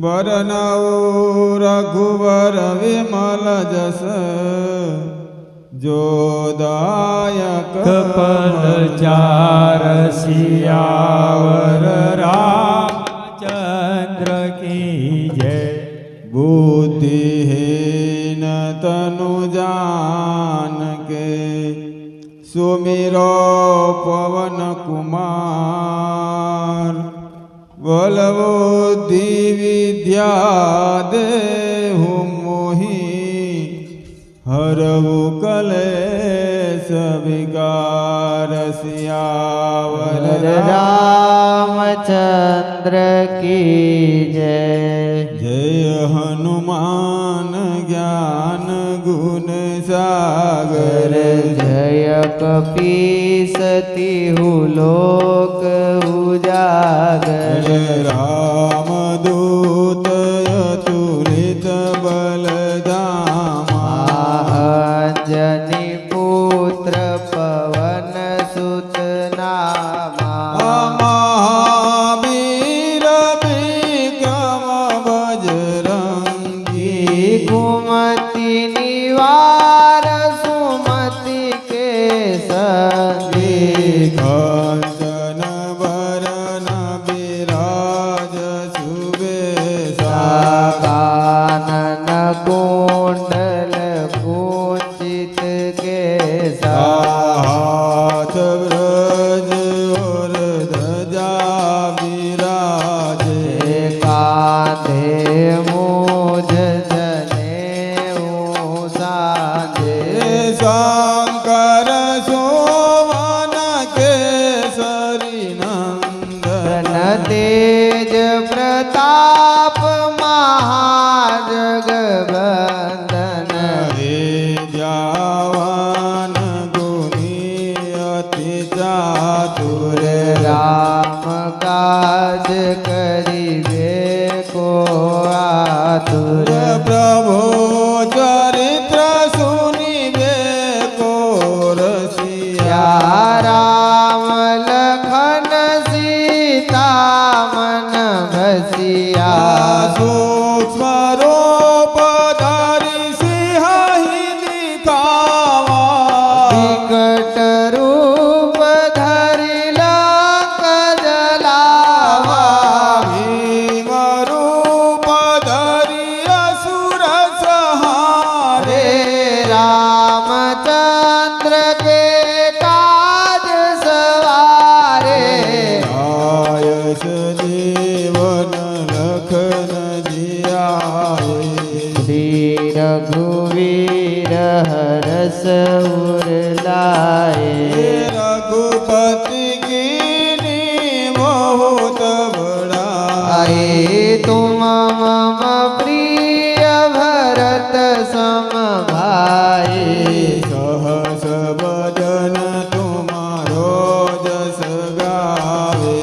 बरनऊ रघुवर विमल जस जोदायक पद चार सियावर रामचंद्र की जय। बुद्धिहीन तनु जान के सुमिरो पवन कुमार बलबुद्धि विद्या देहु मोहि हरऊ कलेश विकार सियावर रामचंद्र की जय। जय हनुमान ज्ञान गुण सागर जय कपीसतिहु लोक उजागर। रामदूत अतुलित बलधामा अंजनी पुत्र पवन सुत नामा। महावीर विक्रम बजरंगी कुमति निवार सुमति के संगी। कंचन वरन विराज सुबेसा कानन कुंडल कुंचित केसा। हाथ ब्रज और ध्वजा विराजे कांधे मूझ जनेऊ साजे। शंकर सुवन केसरी नंदन तेज प्रताप महाजगबंदन। विद्यावान गुणी अति चातुर राम काज करिबे को आतुर। प्रभु चरित्र सुनिबे को रसिया राम लखन सीता मन भसिया। सूक्ष्म रूप धरि सिंहि दिखावा विकट रूप धरि लंक जलावा। भीम रूप धरि असुर संहारे रामचंद्र के काज सवारे। आयस जीवन लखन जियाए श्री रघुवीर हरस उर लाए। रघुपति कीनी बहुत बड़ाई तुम मम प्रिय भरत सम भाई। सहस बदन तुम्हारो जस गावे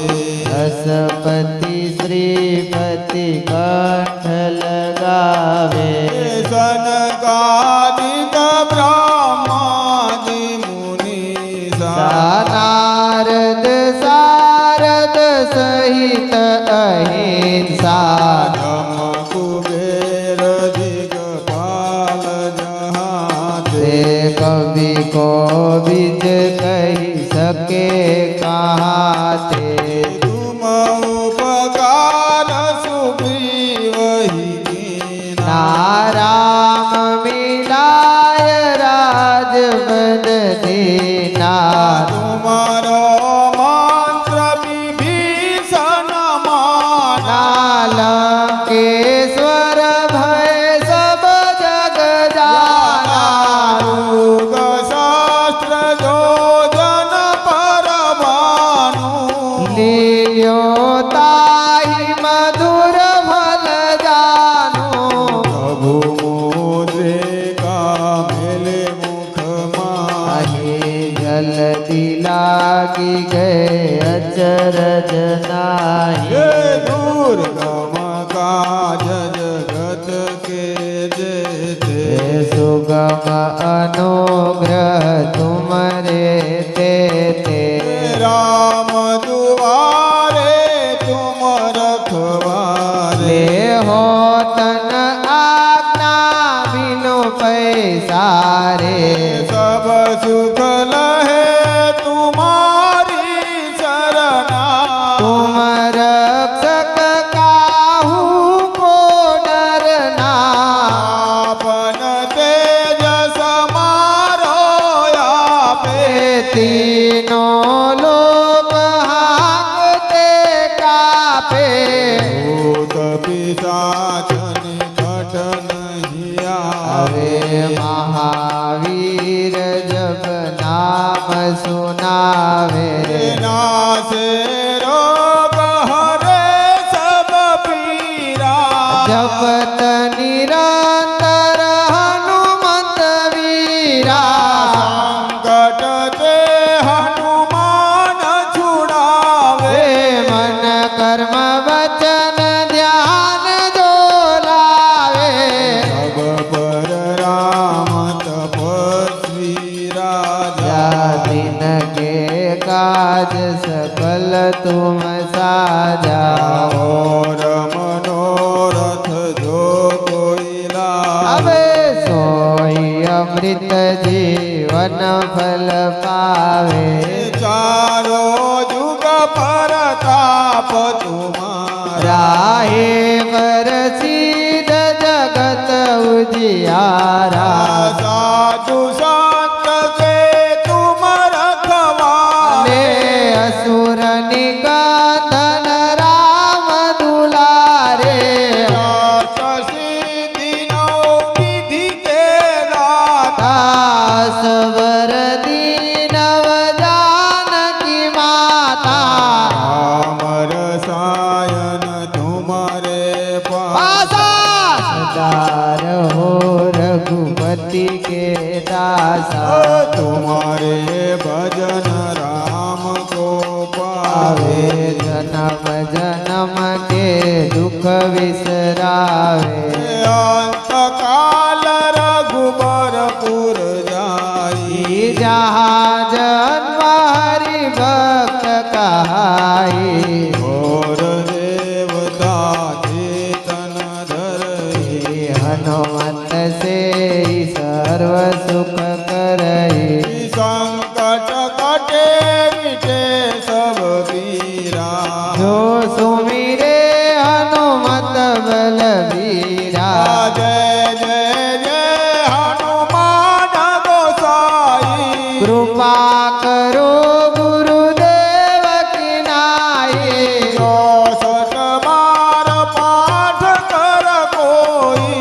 रसपति श्रीपति कंठ लगावे। सनकादिक ब्रह्मादि मुनीसा नारद सारद सहित अहिंसा। ब्रह्म कुबेर दिगपाल जहाते से कवि को बीज कही सके कहाते। तुम उपकार सुग्रीव ही कीना नाराम मिलाय राजपद दीना। तुम्हारो मंत्र विभीषण माना लंकेश्वर भय सब जग जाना। युग शास्त्र जो जन पर भानु लियो ताहि मधुर फल जानो। प्रभु मुद्रिका मेले मुख माहि जल्दी लागी गए अचरज नाही। ये दुर्गम काज जगत के जेते सुगम अनुग्रह तुमरे तेते। राम दुआरे तुम તાપે ભૂત પિશાચ નિકટ નહીં આવે. હવે મહાવીર જબ નામ સુનાવે નાશે રોગ હરે સબ પીરા. જપત નિરંતર હનુમંત વીરા સંકટ તે હનુમાન છુડાવે. મન કર્મ વચન ધ્યાન જોલાવે સબ પર રામ તપસ્વી રાજા. दिन के काज सकल तुम साजा और मनोरथ जो कोई लावे. હવે સોઈ અમૃત જીવન ફલ પાવે ચારો જુગ પરતાપ તુમારા. રાહે વરસીદ જગત ઉજિયારા સાધુ સંત કે તુમ રખવાલે. ને અસુર નિકંદન રામ દુલારે સિદ્ધિ નો વિધિ તે દાતા. સવર દીનવ જાનકી માતા રામ રસાયન તુમરે પાસા સદા રહો રઘુપતિ કે દાસા तुम्हारे भजन राम को આવે पावे. જન્મ જન્મ કે દુઃખ વિસરાવે अंत काल रघुबरपुर जाई. जहाँ जन्म हरि भक्त कहाई और देवता चेतन धरई. हनुमत से सर्व सुख करई संकट कटे मिटे सब पीरा. जो सुमिरे हनुमत बलवीरा जय जय जय हनुमान गोसाई. कृपा करो गुरुदेव की नाई जो सत बार पाठ कर कोई.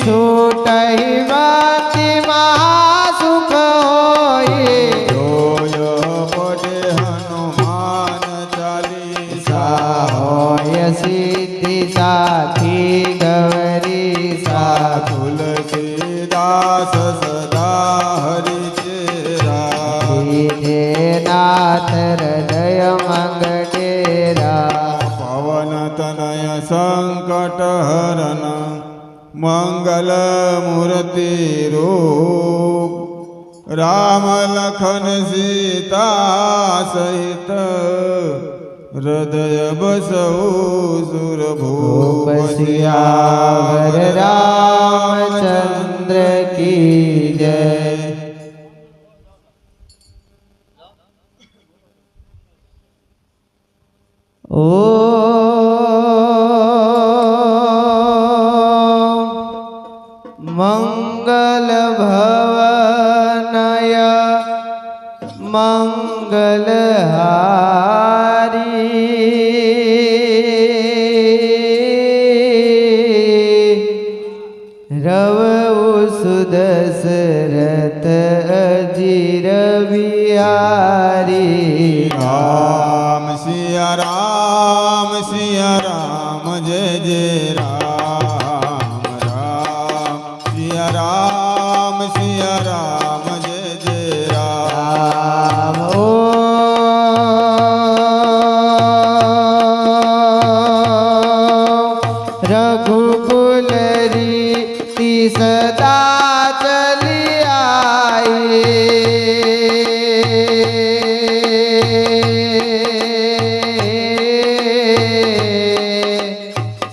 छूट ही मति महासुख होई जोय पढ़े हनुमान चालीसा. होय सिद्धि साखी गौरी सा तुलसीदास सदा हरि चेरा. सीधे नाथ हृदय मंगटेरा पवन तनय संकट हरन मंगल मूर्ति रूप. राम लखन सीता सहित हृदय बसऊ सुरभूप. सियावर रामचंद्र की जय मंगल भवनय मंगलहारी रव सुदशरथ अजीर बिहारी राम सिया राम जय जय राम. राम सिया राम जय जय राम. राम रघुकुल रीति सदा चली आई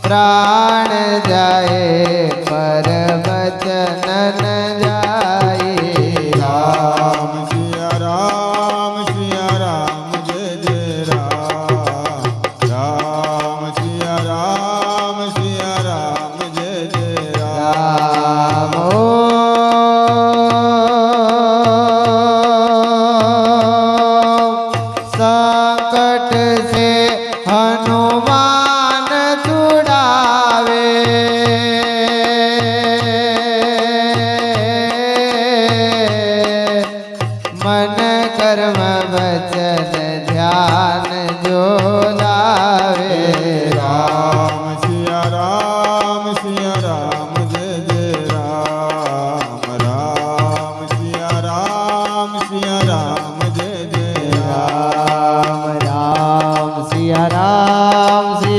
प्राण जाए पर वचन न जाए राम सिया राम जय जय राम. राम सिया राम जय जय राम. राम संकट से हनुमान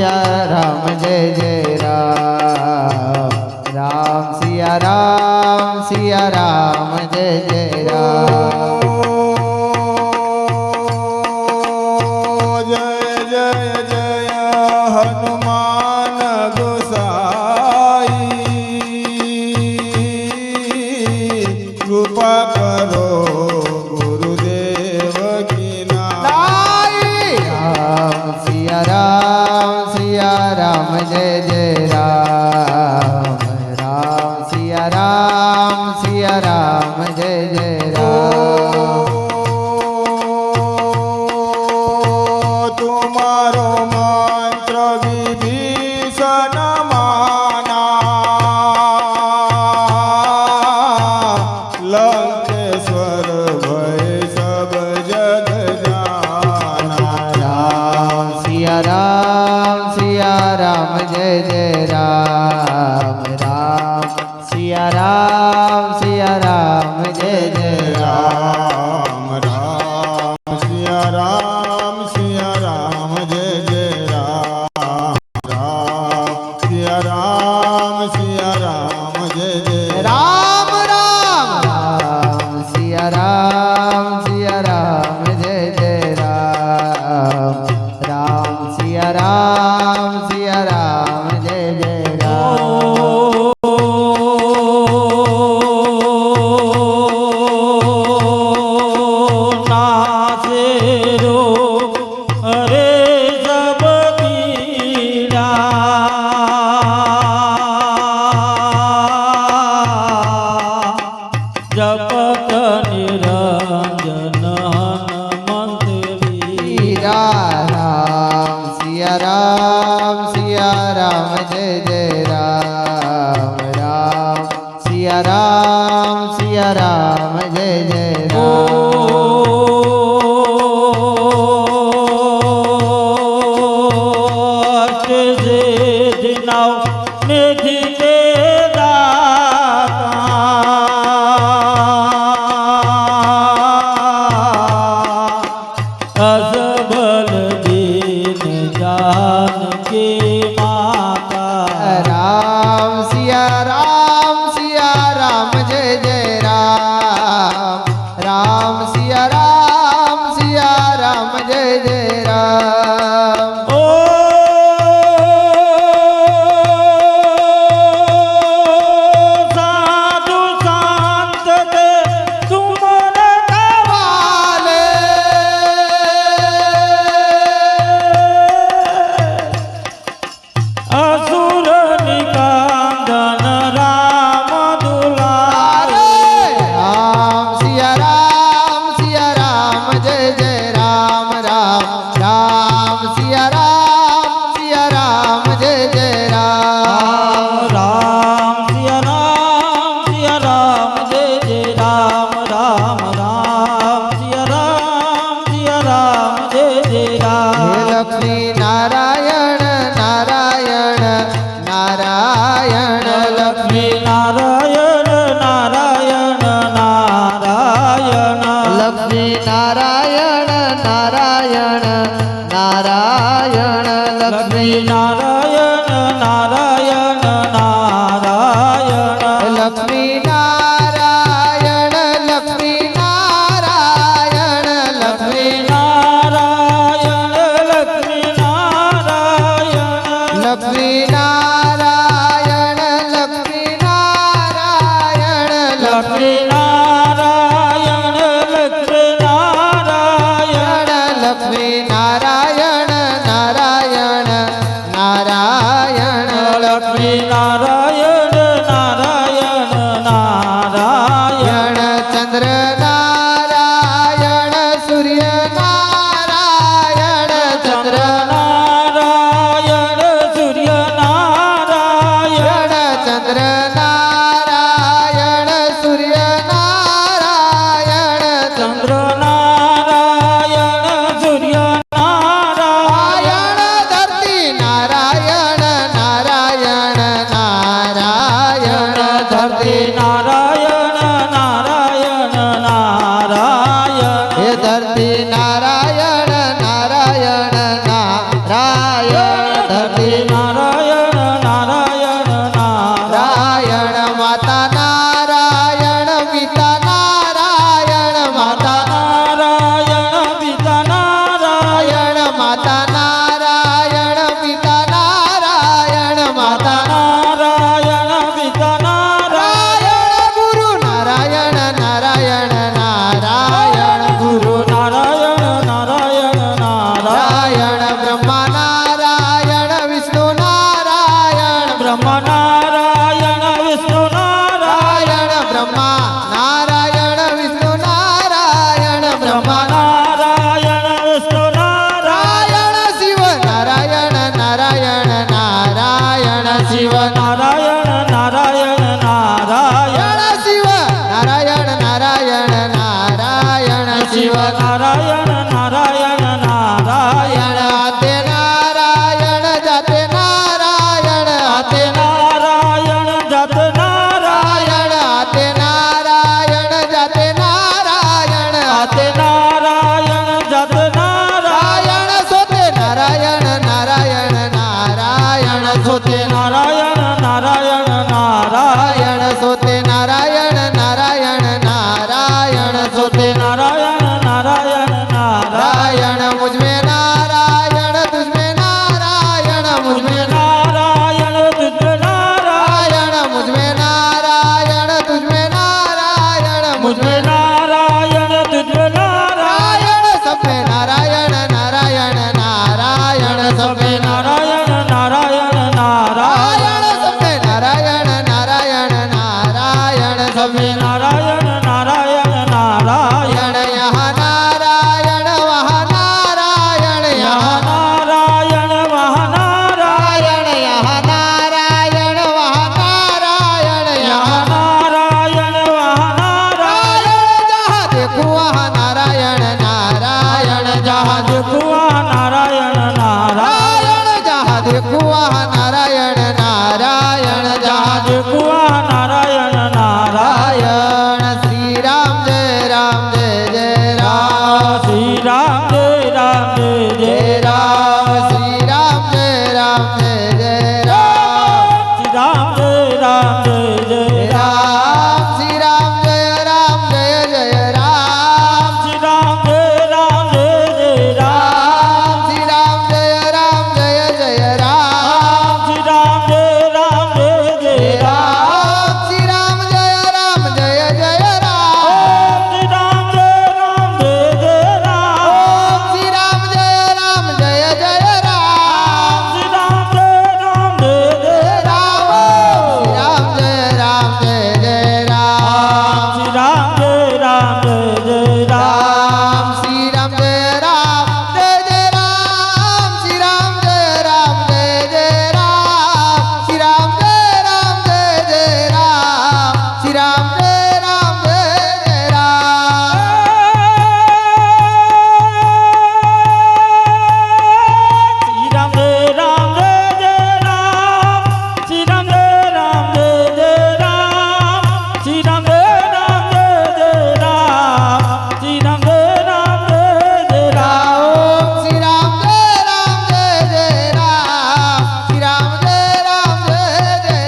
सिया राम जय जय राम राम सिया राम जय जय राम जय जय जय हनुमान गोसाई कृपा करो गुरुदेव की नाई राम सिया राम जय जय राम राम सिया राम जय जय राम तुम्हारो मंत्र विभीषण माना लंकेश्वर भय सब जग जाना राम सिया राम जय जय राम राम सिया राम जय जय राम राम सिया राम जय जय राम सिया राम जय जय राम सिया राम जय जय राम राम सिया राम जय जय राम जपत निरंजन हनुमंत वीरा राम सिया राम जय जय राम राम सिया राम जय जय राम अष्ट सिद्धि नव निधि के असबल दीन जानकी माता राम सिया राम जय जय राम राम सिया राम जय जय राम ओ साधु संत के तुमर वाले असुर निकांदन राम दुलारे राम सिया राम जय जय राम राम सिया राम जय जय राम राम सिया राम जय जय राम राम सिया राम जय जय हे राम लक्ष्मी नारायण लक्ष्मी नारायण नारायण नारायण लक्ष्मी नारायण लक्ष्मी लक्ष्मी नारायण नारायण नारायण लक्ष्मी नारायण लक्ष्मी नारायण लक्ष्मी नारायण लक्ष्मी नारायण लक्ष्मी नारायण लक्ष्मी नारायण लक्ष्मी नारायण लक्ष्मी नारायण लक्ष्मी नारायण नारायण लक्ष्मी नारायण नारायण नारायण चंद्र नारायण सूर्य नारायण चंद्र नारायण सूर्य नारायण चंद्र नारायण सूर्य नारायण चंद्र नारायण सूर्य नारायण नारायण धरती नारायण नारायण નારાયણ નારાયણ શિવ નારાયણ નારાયણ નારાયણ શિવ નારાયણ નારાયણ નારાયણ શિવ નારાયણ નારાયણ નારાયણ હાથે નારાયણ જાતે નારાયણ હાથે નારાયણ જત નારાયણ હાથે નારાયણ જાતે નારાયણ હાથે નારાયણ જત Narayan sauté Narayan Narayan Narayan sauté Narayan Narayan Narayan sauté Narayan Narayan Narayan sauté Narayan Narayan Narayan Narayan मुझ में नारायण तुझ में नारायण मुझ में નારાયણ તુજ નારાયણ नारायण मुझ में नारायण तुझ में नारायण मुझ में નારાયણ તુજ નારાયણ नारायण सब में नारायण नारायण नारायण सब में નારાયણ નારાયણ નારાયણ सब में नारायण नारायण नारायण सब में નારાયણ નારાયણ નારાયણ यहाँ नारायण वहाँ नारायण यहाँ નારાયણ મહાનારાયણ यहाँ नारायण वहाँ नारायण यहाँ નારાયણ મહાનારાયણ जहाँ देखूं वहाँ नारायण नारायण जहाँ કુવા નારાયણ નારાયણ जहाँ देखूं वहाँ नारायण नारायण जहाँ કુવા નારાયણ નારાયણ नारायण श्री राम जय जय राम શ્રી રામ જય રામ જય જય जय राम श्री राम जय जय राम શ્રી રામ જય રામ જય જય राम श्री राम जय जय राम શ્રી રામ જય રામ જય જય રામ श्री राम जय जय राम શ્રી રામ જય રામ જય જય રામ श्री राम जय जय राम શ્રી રામ જય રામ જય જય રામ श्री राम जय जय राम શ્રી રામ જય રામ જય જય राम श्री राम जय जय राम શ્રી રામ જય રામ જય જય રામ राम श्री राम जय जय राम श्री राम जय जय राम श्री राम जय जय राम श्री राम जय जय राम શ્રી રામ જય રામ જય જય રામ શ્રી રામ જય રામ જય જય રામ શ્રી રામ જય રામ જય જય રામ શ્રી રામ જય રામ જય જય રામ ओम श्री राम जय जय राम श्री राम जय जय राम શ્રી રામ જય રામ જય જય રામ શ્રી રામ જય રામ જય જય राम ओम श्री राम जय राम जय राम श्री राम जय जय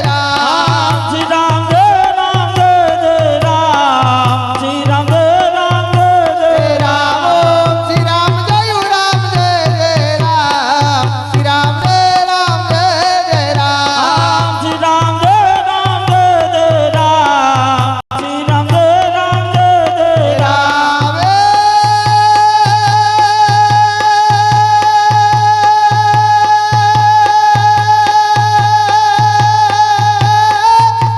राम શ્રી રામ જય રામ જય જય રામ શ્રી રામ જય રામ જય જય રામ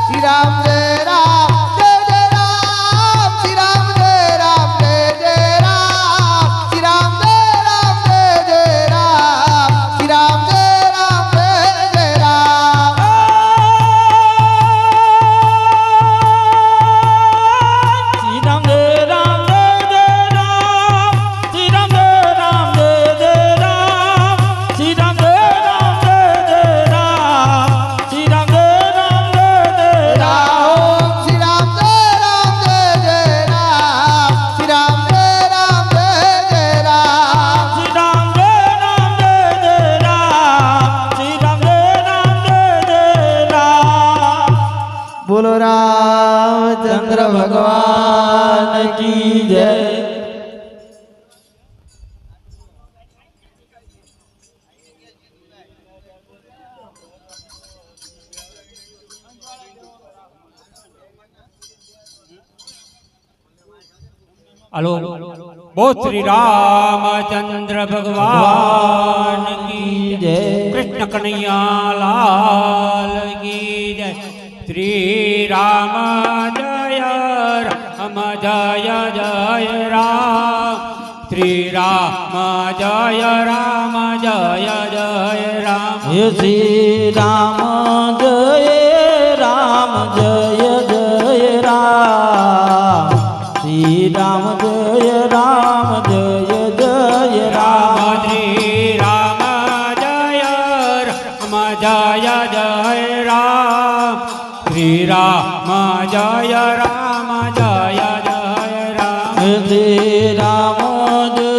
श्री राम जय जय राम श्री राम जय जय राम श्री राम जय जय राम श्री राम जय जय राम શ્રી રામ જય રામ જય જય રામ શ્રી રામ જય રામ જય જય રામ શ્રી રામ જય રામ જય જય રામ શ્રી રામ જય રામ જય જય રામ ओम श्री राम जय जय राम श्री राम जय जय राम શ્રી રામ જય રામ જય જય રામ શ્રી રામ જય રામ જય જય રામ बोलो रामचंद्र भगवान की जय हेलो बोल श्री रामचंद्र भगवान की जय कृष्ण कन्हैया लाल की जय श्री राम जय राम जय जय राम श्री राम जय जय राम हे શ્રી રામ જય રામ જય જય રામ શ્રી રામ જય રામ જય જય રામ શ્રી રામ જય રામ જય જય રામ શ્રી રામ જય રામ જય જય રામ શ્રી રામ જય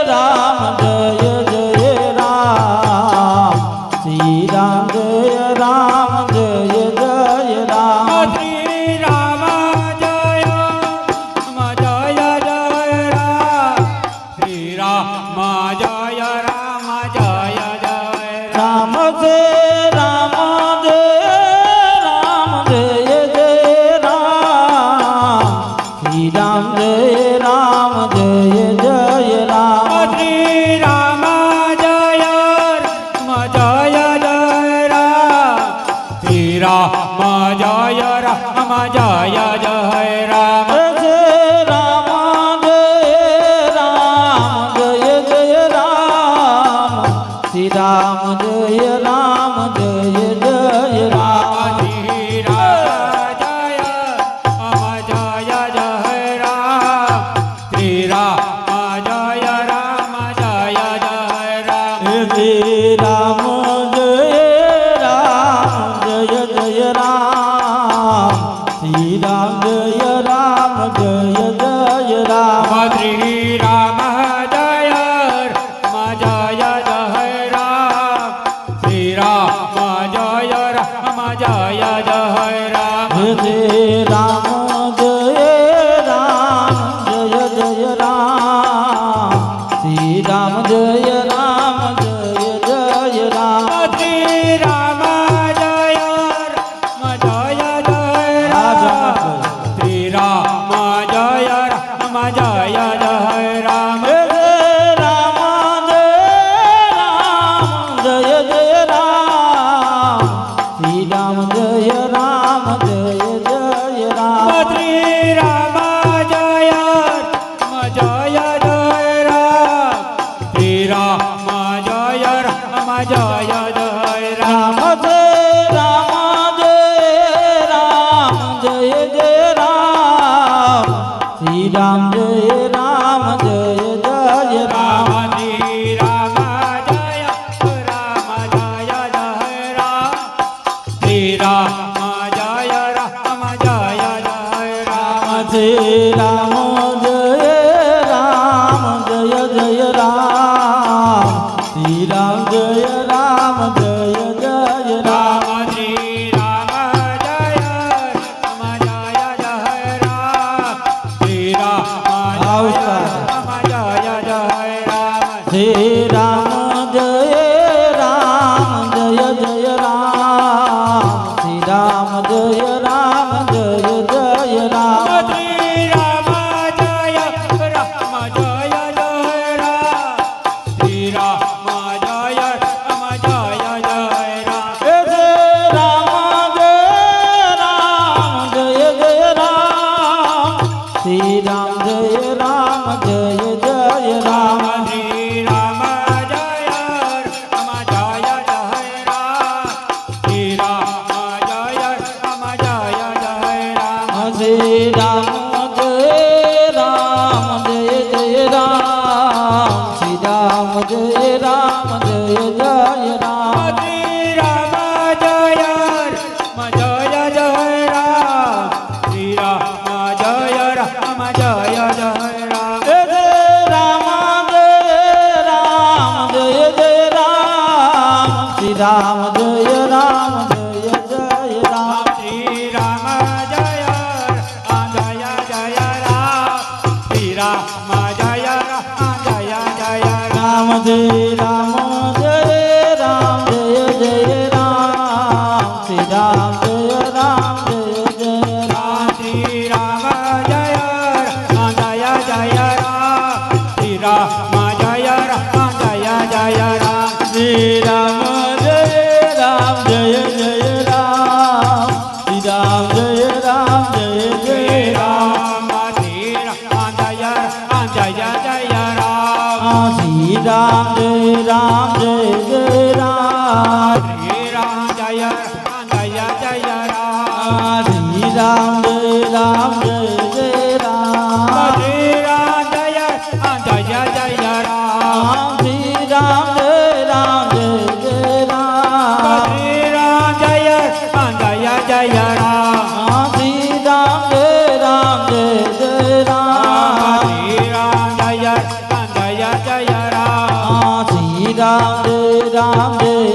રામ જય જય રામ શ્રી રામ જય રામ જય જય રામ શ્રી રામ જય રામ જય જય રામ શ્રી રામ જય રામ જય જય રામ રામ જય રામ જય જય રામ શ્રી રામ જય રામ જય જય રામ શ્રી રામ જય રામ જય જય રામ શ્રી રામ જય રામ જય જય રામ જય રામ જય રામ જય જય રામ શ્રી રામ જય રામ જય જય રામ શ્રી રામ જય રામ જય જય રામ શ્રી રામ જય રામ જય જય રામ શ્રી રામ જય રામ જય જય રામ શ્રી રામ જય રામ જય જય રામ શ્રી રામ જય રામ જય જય રામ શ્રી રામ જય રામ જય જય રામ શ્રી રામ જય રામ જય જય રામ શ્રી રામ જય રામ જય જય રામ શ્રી રામ જય રામ જય જય રામ શ્રી રામ જય રામ જય જય રામ રામ જય જય રામ શ્રી રામ જય રામ જય જય રામ શ્રી રામ જય રામ જય જય રામ શ્રી રામ જય રામ જય જય રામ રામ જય રામ જય જય રામ શ્રી રામ જય રામ જય જય રામ શ્રી રામ જય રામ જય જય રામ શ્રી રામ જય રામ જય જય રામ શ્રી રામ જય રામ જય જય રામ શ્રી રામ જય રામ જય જય રામ શ્રી રામ જય રામ જય જય રામ શ્રી રામ જય રામ જય જય રામ શ્રી રામ જય રામ જય જય રામ શ્રી રામ જય રામ જય જય રામ શ્રી રામ જય રામ જય જય રામ શ્રી રામ જય રામ જય જય રામ જય રામ જય જય રામ શ્રી રામ જય રામ જય જય રામ શ્રી રામ જય રામ જય જય રામ શ્રી રામ જય રામ જય જય રામ શ્રી રામ જય રામ જય જય રામ શ્રી રામ જય રામ જય જય રામ શ્રી રામ જય રામ જય જય રામ શ્રી રામ જય રામ જય જય રામ જય રામ જય જય રામ શ્રી રામ જય રામ જય જય રામ શ્રી રામ જય રામ જય જય રામ શ્રી રામ જય રામ જય જય રામ રામ જય રામ જય રામ જય જય રામ શ્રી રામ જય રામ જય જય રામ શ્રી રામ જય રામ જય જય રામ શ્રી રામ જય રામ જય જય રામ શ્રી રામ જય રામ જય જય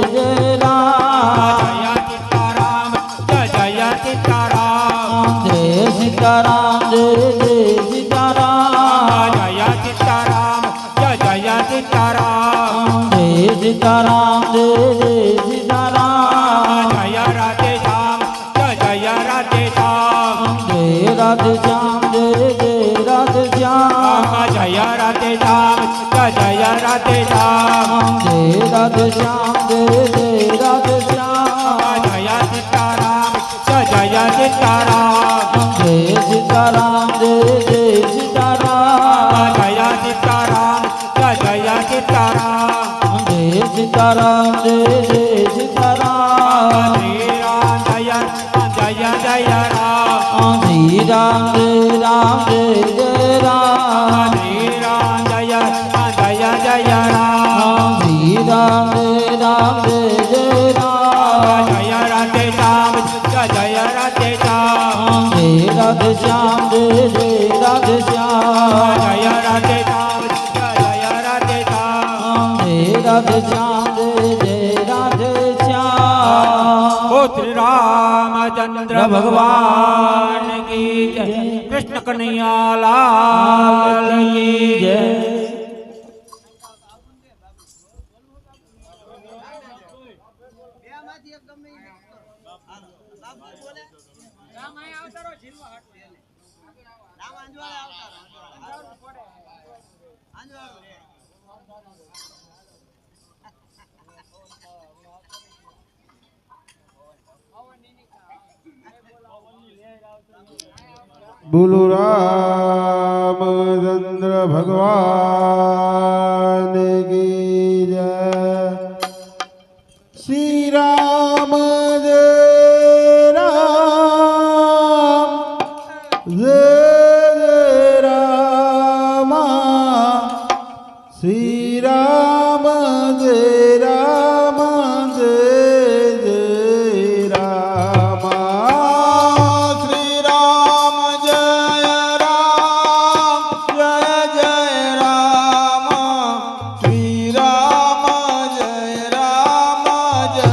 जय राम जय सीताराम जय जय सीताराम जय सीताराम जय सीताराम जय सीताराम जय जय सीताराम जय सीताराम जय सीताराम जय राधे श्याम जय जय राधे श्याम जय राधे श्याम जय राधे श्याम जय राधे श्याम जय जय राधे श्याम जय राधे श्याम जय राधे श्याम जय सीताराम जय जय सीताराम जय सीताराम जय सीताराम जय सीताराम जय जय सीताराम जय सीताराम जय सीताराम श्री राम जय जय जय राम श्री राम जय राम जय राम श्री राम जय जय राम श्री राम जय राम जय राम जय राधे श्याम जय जय राधे श्याम जय राधे श्याम जय राधे श्याम जय राधे श्याम जय राधे श्याम जय राधे श्याम जय राधे श्याम ओ श्री रामचंद्र भगवान की जय कृष्ण कन्हैया लाल की जय બોલો રામચંદ્ર ભગવાન કી જય શ્રી રામ જય રામ જય જય રામ શ્રી રામ જય રામ જય જય રામ શ્રી રામ જય રામ જય જય રામ શ્રી રામ જય રામ જય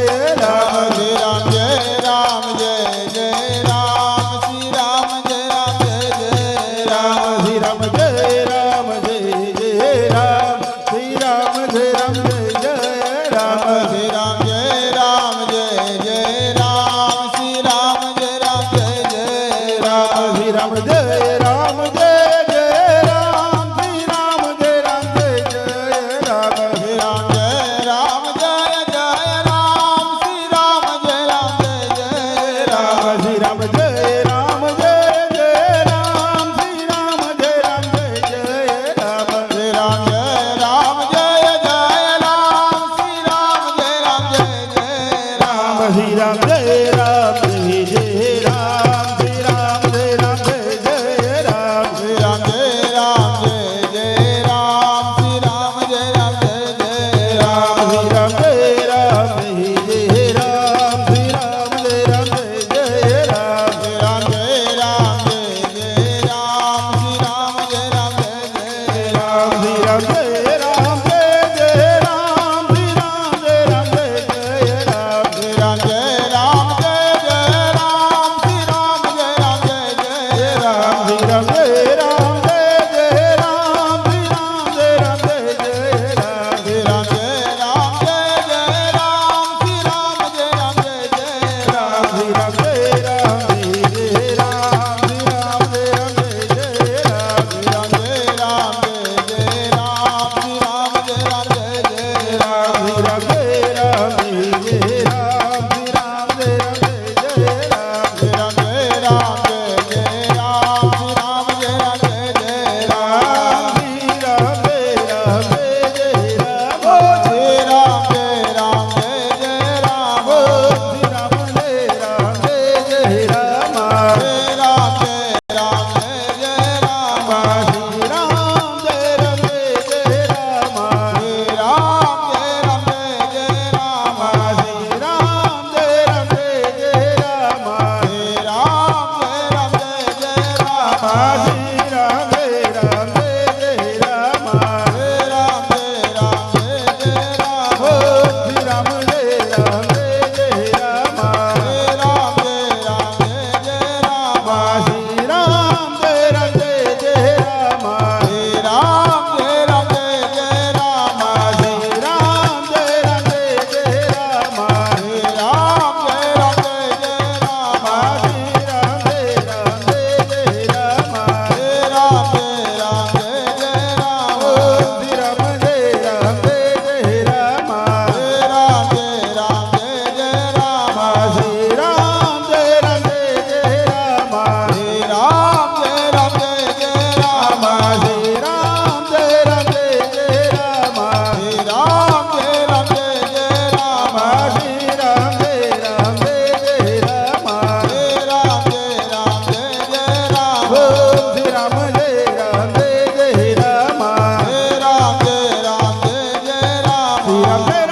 Ram